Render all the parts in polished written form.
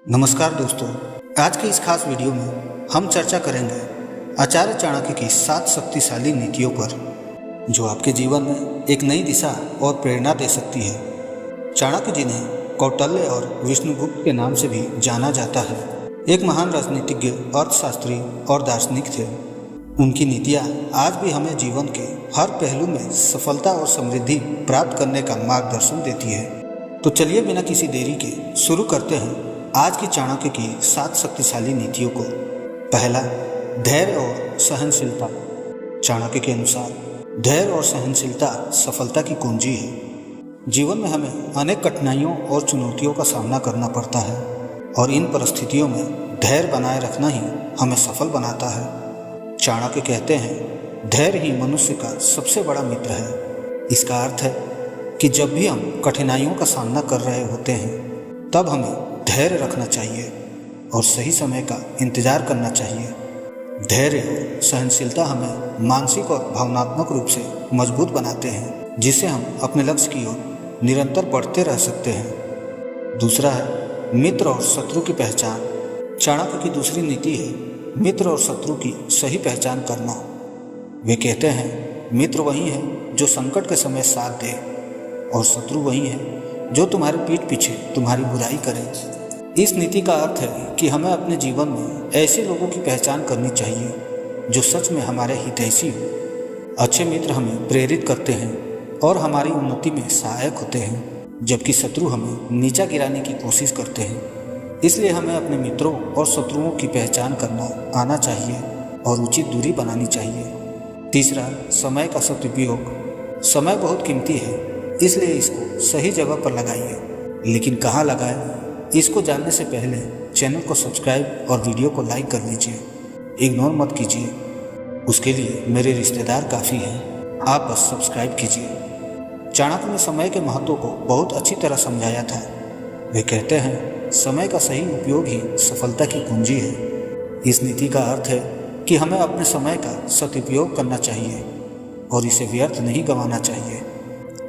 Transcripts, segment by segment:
नमस्कार दोस्तों, आज की इस खास वीडियो में हम चर्चा करेंगे आचार्य चाणक्य की 7 शक्तिशाली नीतियों पर, जो आपके जीवन में एक नई दिशा और प्रेरणा दे सकती है। चाणक्य जी ने कौटिल्य और विष्णुगुप्त के नाम से भी जाना जाता है। एक महान राजनीतिज्ञ, अर्थशास्त्री और दार्शनिक थे। उनकी नीतियाँ आज भी हमें जीवन के हर पहलू में सफलता और समृद्धि प्राप्त करने का मार्गदर्शन देती है। तो चलिए बिना किसी देरी के शुरू करते हैं आज की चाणक्य की 7 शक्तिशाली नीतियों को। पहला, धैर्य और सहनशीलता। चाणक्य के अनुसार धैर्य और सहनशीलता सफलता की कुंजी है। जीवन में हमें अनेक कठिनाइयों और चुनौतियों का सामना करना पड़ता है, और इन परिस्थितियों में धैर्य बनाए रखना ही हमें सफल बनाता है। चाणक्य कहते हैं, धैर्य ही मनुष्य का सबसे बड़ा मित्र है। इसका अर्थ है कि जब भी हम कठिनाइयों का सामना कर रहे होते हैं, तब हमें धैर्य रखना चाहिए और सही समय का इंतजार करना चाहिए। धैर्य और सहनशीलता हमें मानसिक और भावनात्मक रूप से मजबूत बनाते हैं, जिससे हम अपने लक्ष्य की ओर निरंतर बढ़ते रह सकते हैं। दूसरा है मित्र और शत्रु की पहचान। चाणक्य की दूसरी नीति है मित्र और शत्रु की सही पहचान करना। वे कहते हैं, मित्र वही है जो संकट के समय साथ दे, और शत्रु वही है जो तुम्हारे पीठ पीछे तुम्हारी बुराई करे। इस नीति का अर्थ है कि हमें अपने जीवन में ऐसे लोगों की पहचान करनी चाहिए जो सच में हमारे हितैषी हो। अच्छे मित्र हमें प्रेरित करते हैं और हमारी उन्नति में सहायक होते हैं, जबकि शत्रु हमें नीचा गिराने की कोशिश करते हैं। इसलिए हमें अपने मित्रों और शत्रुओं की पहचान करना आना चाहिए और उचित दूरी बनानी चाहिए। तीसरा, समय का सदुपयोग। समय बहुत कीमती है, इसलिए इसको सही जगह पर लगाइए। लेकिन कहाँ लगाएं, इसको जानने से पहले चैनल को सब्सक्राइब और वीडियो को लाइक कर लीजिए। इग्नोर मत कीजिए, उसके लिए मेरे रिश्तेदार काफ़ी हैं। आप बस सब्सक्राइब कीजिए। चाणक्य ने समय के महत्व को बहुत अच्छी तरह समझाया था। वे कहते हैं, समय का सही उपयोग ही सफलता की कुंजी है। इस नीति का अर्थ है कि हमें अपने समय का सदुपयोग करना चाहिए और इसे व्यर्थ नहीं गंवाना चाहिए।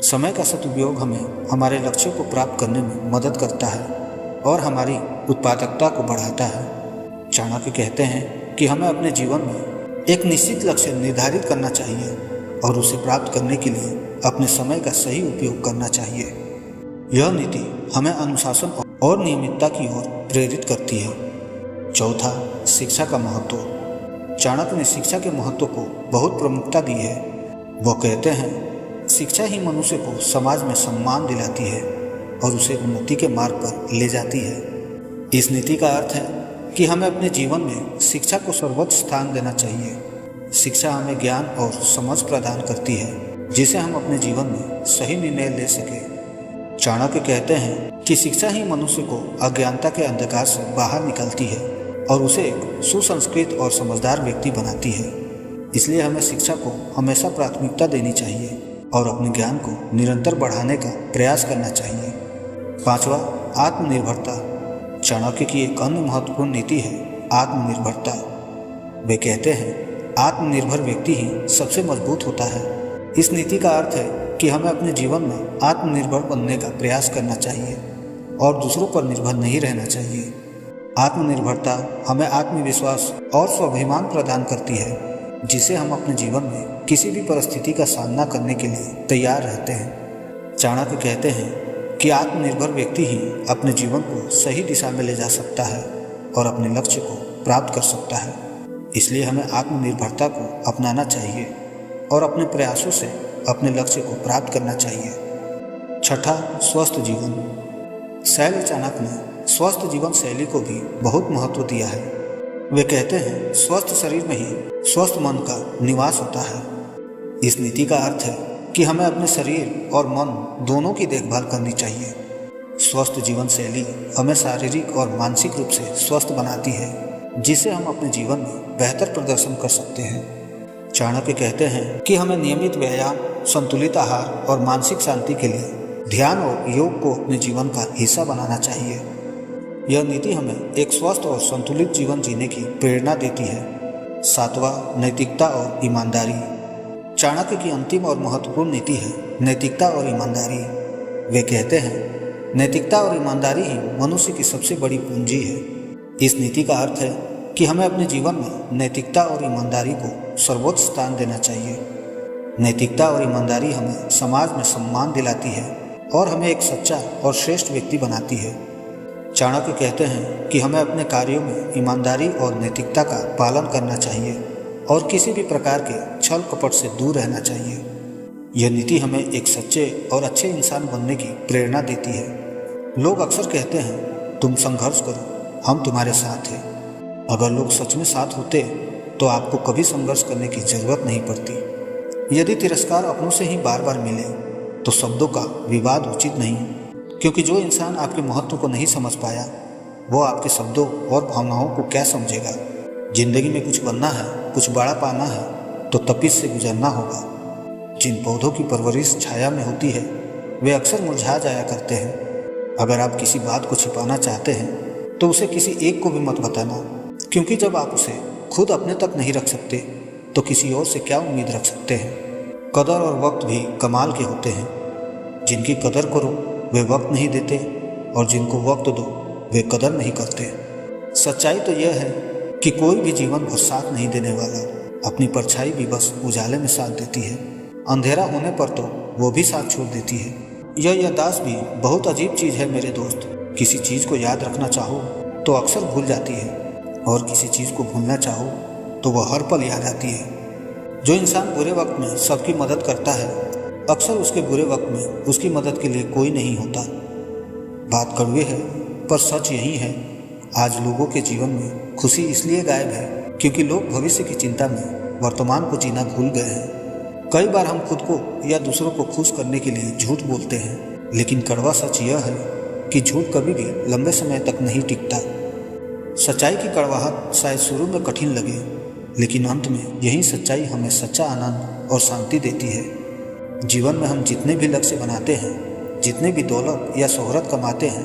समय का सदुपयोग हमें हमारे लक्ष्यों को प्राप्त करने में मदद करता है और हमारी उत्पादकता को बढ़ाता है। चाणक्य कहते हैं कि हमें अपने जीवन में एक निश्चित लक्ष्य निर्धारित करना चाहिए और उसे प्राप्त करने के लिए अपने समय का सही उपयोग करना चाहिए। यह नीति हमें अनुशासन और नियमितता की ओर प्रेरित करती है। चौथा, शिक्षा का महत्व। चाणक्य ने शिक्षा के महत्व को बहुत प्रमुखता दी है। वह कहते हैं, शिक्षा ही मनुष्य को समाज में सम्मान दिलाती है और उसे उन्नति के मार्ग पर ले जाती है। इस नीति का अर्थ है कि हमें अपने जीवन में शिक्षा को सर्वोच्च स्थान देना चाहिए। शिक्षा हमें ज्ञान और समझ प्रदान करती है, जिसे हम अपने जीवन में सही निर्णय ले सकें। चाणक्य कहते हैं कि शिक्षा ही मनुष्य को अज्ञानता के अंधकार से बाहर निकालती है और उसे एक सुसंस्कृत और समझदार व्यक्ति बनाती है। इसलिए हमें शिक्षा को हमेशा प्राथमिकता देनी चाहिए और अपने ज्ञान को निरंतर बढ़ाने का प्रयास करना चाहिए। पांचवा, आत्मनिर्भरता। चाणक्य की एक अन्य महत्वपूर्ण नीति है आत्मनिर्भरता। वे कहते हैं, आत्मनिर्भर व्यक्ति ही सबसे मजबूत होता है। इस नीति का अर्थ है कि हमें अपने जीवन में आत्मनिर्भर बनने का प्रयास करना चाहिए और दूसरों पर निर्भर नहीं रहना चाहिए। आत्मनिर्भरता हमें आत्मविश्वास और स्वाभिमान प्रदान करती है, जिसे हम अपने जीवन में किसी भी परिस्थिति का सामना करने के लिए तैयार रहते हैं। चाणक्य कहते हैं कि आत्मनिर्भर व्यक्ति ही अपने जीवन को सही दिशा में ले जा सकता है और अपने लक्ष्य को प्राप्त कर सकता है। इसलिए हमें आत्मनिर्भरता को अपनाना चाहिए और अपने प्रयासों से अपने लक्ष्य को प्राप्त करना चाहिए। छठा, स्वस्थ जीवन। शैली चाणक्य ने स्वस्थ जीवन शैली को भी बहुत महत्व दिया है। वे कहते हैं, स्वस्थ शरीर में ही स्वस्थ मन का निवास होता है। इस नीति का अर्थ है कि हमें अपने शरीर और मन दोनों की देखभाल करनी चाहिए। स्वस्थ जीवन शैली हमें शारीरिक और मानसिक रूप से स्वस्थ बनाती है, जिससे हम अपने जीवन में बेहतर प्रदर्शन कर सकते हैं। चाणक्य कहते हैं कि हमें नियमित व्यायाम, संतुलित आहार और मानसिक शांति के लिए ध्यान और योग को अपने जीवन का हिस्सा बनाना चाहिए। यह नीति हमें एक स्वस्थ और संतुलित जीवन जीने की प्रेरणा देती है। सातवां, नैतिकता और ईमानदारी। चाणक्य की अंतिम और महत्वपूर्ण नीति है नैतिकता और ईमानदारी। वे कहते हैं, नैतिकता और ईमानदारी ही मनुष्य की सबसे बड़ी पूंजी है। इस नीति का अर्थ है कि हमें अपने जीवन में नैतिकता और ईमानदारी को सर्वोच्च स्थान देना चाहिए। नैतिकता और ईमानदारी हमें समाज में सम्मान दिलाती है और हमें एक सच्चा और श्रेष्ठ व्यक्ति बनाती है। चाणक्य कहते हैं कि हमें अपने कार्यों में ईमानदारी और नैतिकता का पालन करना चाहिए और किसी भी प्रकार के छल कपट से दूर रहना चाहिए। यह नीति हमें एक सच्चे और अच्छे इंसान बनने की प्रेरणा देती है। लोग अक्सर कहते हैं, तुम संघर्ष करो, हम तुम्हारे साथ हैं। अगर लोग सच में साथ होते तो आपको कभी संघर्ष करने की जरूरत नहीं पड़ती। यदि तिरस्कार अपनों से ही बार बार मिले तो शब्दों का विवाद उचित नहीं, क्योंकि जो इंसान आपके महत्व को नहीं समझ पाया वो आपके शब्दों और भावनाओं को क्या समझेगा। जिंदगी में कुछ बनना है, कुछ बड़ा पाना है तो तपिश से गुजरना होगा। जिन पौधों की परवरिश छाया में होती है वे अक्सर मुरझा जाया करते हैं। अगर आप किसी बात को छिपाना चाहते हैं तो उसे किसी एक को भी मत बताना, क्योंकि जब आप उसे खुद अपने तक नहीं रख सकते तो किसी और से क्या उम्मीद रख सकते हैं। कदर और वक्त भी कमाल के होते हैं। जिनकी कदर करो वे वक्त नहीं देते और जिनको वक्त दो वे कदर नहीं करते। सच्चाई तो यह है कि कोई भी जीवन भर साथ नहीं देने वाला। अपनी परछाई भी बस उजाले में साथ देती है, अंधेरा होने पर तो वो भी साथ छोड़ देती है। यह याददाश्त भी बहुत अजीब चीज़ है मेरे दोस्त। किसी चीज़ को याद रखना चाहो तो अक्सर भूल जाती है और किसी चीज़ को भूलना चाहो तो वह हर पल याद आती है। जो इंसान बुरे वक्त में सबकी मदद करता है अक्सर उसके बुरे वक्त में उसकी मदद के लिए कोई नहीं होता। बात कड़वी है पर सच यही है, आज लोगों के जीवन में खुशी इसलिए गायब है क्योंकि लोग भविष्य की चिंता में वर्तमान को जीना भूल गए हैं। कई बार हम खुद को या दूसरों को खुश करने के लिए झूठ बोलते हैं, लेकिन कड़वा सच यह है कि झूठ कभी भी लंबे समय तक नहीं टिकता। सच्चाई की कड़वाहट शायद शुरू में कठिन लगे, लेकिन अंत में यही सच्चाई हमें सच्चा आनंद और शांति देती है। जीवन में हम जितने भी लक्ष्य बनाते हैं, जितने भी दौलत या शोहरत कमाते हैं,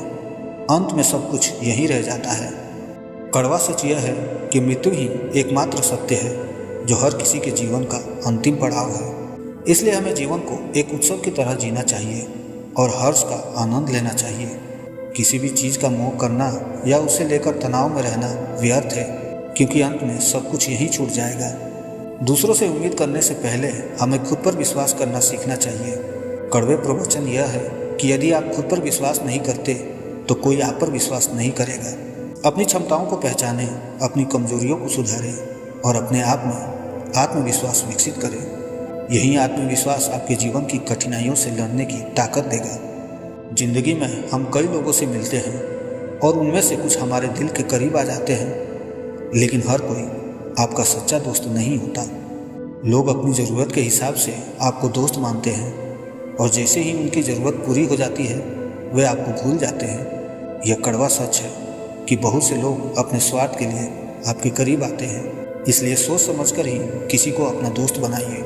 अंत में सब कुछ यही रह जाता है। कड़वा सच यह है कि मृत्यु ही एकमात्र सत्य है जो हर किसी के जीवन का अंतिम पड़ाव है। इसलिए हमें जीवन को एक उत्सव की तरह जीना चाहिए और हर्ष का आनंद लेना चाहिए। किसी भी चीज़ का मोह करना या उसे लेकर तनाव में रहना व्यर्थ है, क्योंकि अंत में सब कुछ यही छूट जाएगा। दूसरों से उम्मीद करने से पहले हमें खुद पर विश्वास करना सीखना चाहिए। कड़वे प्रवचन यह है कि यदि आप खुद पर विश्वास नहीं करते तो कोई आप पर विश्वास नहीं करेगा। अपनी क्षमताओं को पहचानें, अपनी कमजोरियों को सुधारें और अपने आप में आत्मविश्वास विकसित करें। यही आत्मविश्वास आपके जीवन की कठिनाइयों से लड़ने की ताकत देगा। जिंदगी में हम कई लोगों से मिलते हैं और उनमें से कुछ हमारे दिल के करीब आ जाते हैं, लेकिन हर कोई आपका सच्चा दोस्त नहीं होता। लोग अपनी ज़रूरत के हिसाब से आपको दोस्त मानते हैं और जैसे ही उनकी ज़रूरत पूरी हो जाती है वे आपको भूल जाते हैं। यह कड़वा सच है कि बहुत से लोग अपने स्वार्थ के लिए आपके करीब आते हैं। इसलिए सोच समझकर ही किसी को अपना दोस्त बनाइए।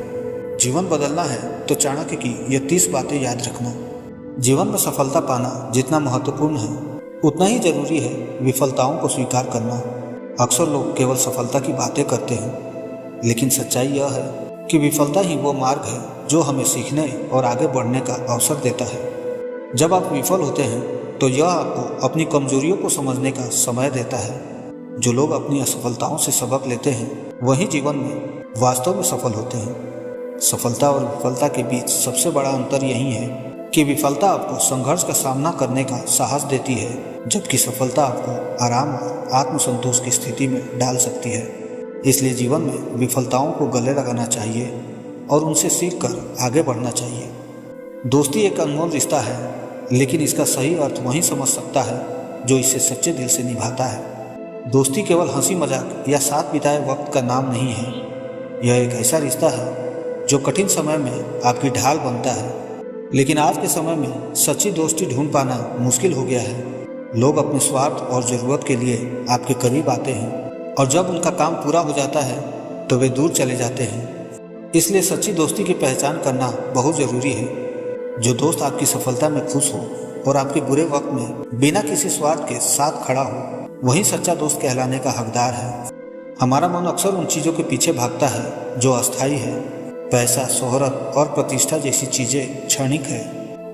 जीवन बदलना है तो चाणक्य की ये 30 बातें याद रखना। जीवन में सफलता पाना जितना महत्वपूर्ण है उतना ही जरूरी है विफलताओं को स्वीकार करना। अक्सर लोग केवल सफलता की बातें करते हैं, लेकिन सच्चाई यह है कि विफलता ही वो मार्ग है जो हमें सीखने और आगे बढ़ने का अवसर देता है। जब आप विफल होते हैं तो यह आपको अपनी कमजोरियों को समझने का समय देता है। जो लोग अपनी असफलताओं से सबक लेते हैं वही जीवन में वास्तव में सफल होते हैं। सफलता और विफलता के बीच सबसे बड़ा अंतर यही है कि विफलता आपको संघर्ष का सामना करने का साहस देती है, जबकि सफलता आपको आराम और आत्मसंतोष की स्थिति में डाल सकती है। इसलिए जीवन में विफलताओं को गले लगाना चाहिए और उनसे सीख कर आगे बढ़ना चाहिए। दोस्ती एक अनमोल रिश्ता है, लेकिन इसका सही अर्थ वही समझ सकता है जो इसे सच्चे दिल से निभाता है। दोस्ती केवल हंसी मजाक या साथ बिताए वक्त का नाम नहीं है। यह एक ऐसा रिश्ता है जो कठिन समय में आपकी ढाल बनता है, लेकिन आज के समय में सच्ची दोस्ती ढूंढ पाना मुश्किल हो गया है। लोग अपने स्वार्थ और ज़रूरत के लिए आपके करीब आते हैं और जब उनका काम पूरा हो जाता है तो वे दूर चले जाते हैं। इसलिए सच्ची दोस्ती की पहचान करना बहुत ज़रूरी है। जो दोस्त आपकी सफलता में खुश हो और आपके बुरे वक्त में बिना किसी स्वार्थ के साथ खड़ा हो, वही सच्चा दोस्त कहलाने का हकदार है। हमारा मन अक्सर उन चीज़ों के पीछे भागता है जो अस्थायी है। पैसा, शोहरत और प्रतिष्ठा जैसी चीज़ें क्षणिक है,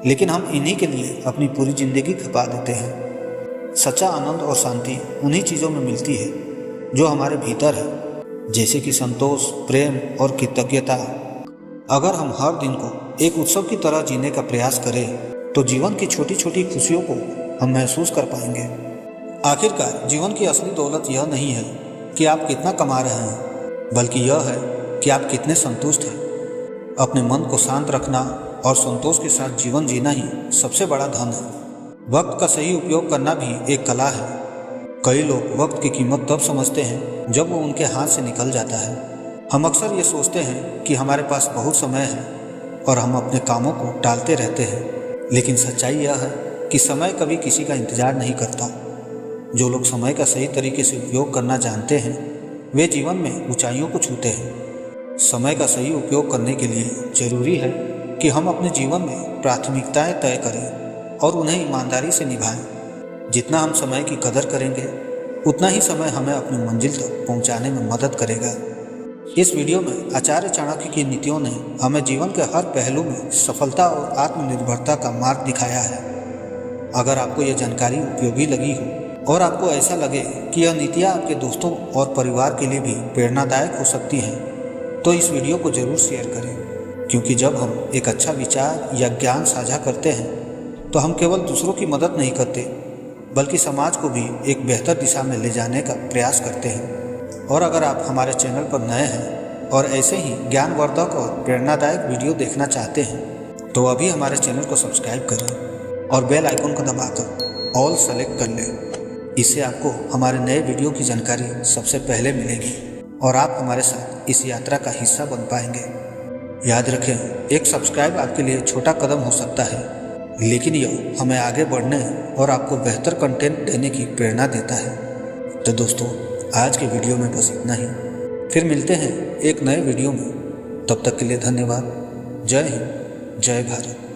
लेकिन हम इन्हीं के लिए अपनी पूरी जिंदगी खपा देते हैं। सच्चा आनंद और शांति उन्हीं चीज़ों में मिलती है जो हमारे भीतर है, जैसे कि संतोष, प्रेम और कृतज्ञता। अगर हम हर दिन को एक उत्सव की तरह जीने का प्रयास करें तो जीवन की छोटी छोटी खुशियों को हम महसूस कर पाएंगे। आखिरकार जीवन की असली दौलत यह नहीं है कि आप कितना कमा रहे हैं, बल्कि यह है कि आप कितने संतुष्ट हैं। अपने मन को शांत रखना और संतोष के साथ जीवन जीना ही सबसे बड़ा धन है। वक्त का सही उपयोग करना भी एक कला है। कई लोग वक्त की कीमत तब समझते हैं जब वो उनके हाथ से निकल जाता है। हम अक्सर ये सोचते हैं कि हमारे पास बहुत समय है और हम अपने कामों को टालते रहते हैं, लेकिन सच्चाई यह है कि समय कभी किसी का इंतजार नहीं करता। जो लोग समय का सही तरीके से उपयोग करना जानते हैं वे जीवन में ऊंचाइयों को छूते हैं। समय का सही उपयोग करने के लिए जरूरी है कि हम अपने जीवन में प्राथमिकताएं तय करें और उन्हें ईमानदारी से निभाएं। जितना हम समय की कदर करेंगे उतना ही समय हमें अपनी मंजिल तक पहुंचाने में मदद करेगा। इस वीडियो में आचार्य चाणक्य की नीतियों ने हमें जीवन के हर पहलू में सफलता और आत्मनिर्भरता का मार्ग दिखाया है। अगर आपको यह जानकारी उपयोगी लगी हो और आपको ऐसा लगे कि यह नीतियाँ आपके दोस्तों और परिवार के लिए भी प्रेरणादायक हो सकती हैं, तो इस वीडियो को जरूर शेयर करें, क्योंकि जब हम एक अच्छा विचार या ज्ञान साझा करते हैं तो हम केवल दूसरों की मदद नहीं करते, बल्कि समाज को भी एक बेहतर दिशा में ले जाने का प्रयास करते हैं। और अगर आप हमारे चैनल पर नए हैं और ऐसे ही ज्ञानवर्धक और प्रेरणादायक वीडियो देखना चाहते हैं तो अभी हमारे चैनल को सब्सक्राइब करें और बेल आइकन को दबाकर ऑल सेलेक्ट कर लें। इससे आपको हमारे नए वीडियो की जानकारी सबसे पहले मिलेगी और आप हमारे साथ इस यात्रा का हिस्सा बन पाएंगे। याद रखें, एक सब्सक्राइब आपके लिए छोटा कदम हो सकता है, लेकिन यह हमें आगे बढ़ने और आपको बेहतर कंटेंट देने की प्रेरणा देता है। तो दोस्तों, आज के वीडियो में बस इतना ही। फिर मिलते हैं एक नए वीडियो में। तब तक के लिए धन्यवाद। जय हिंद, जय भारत।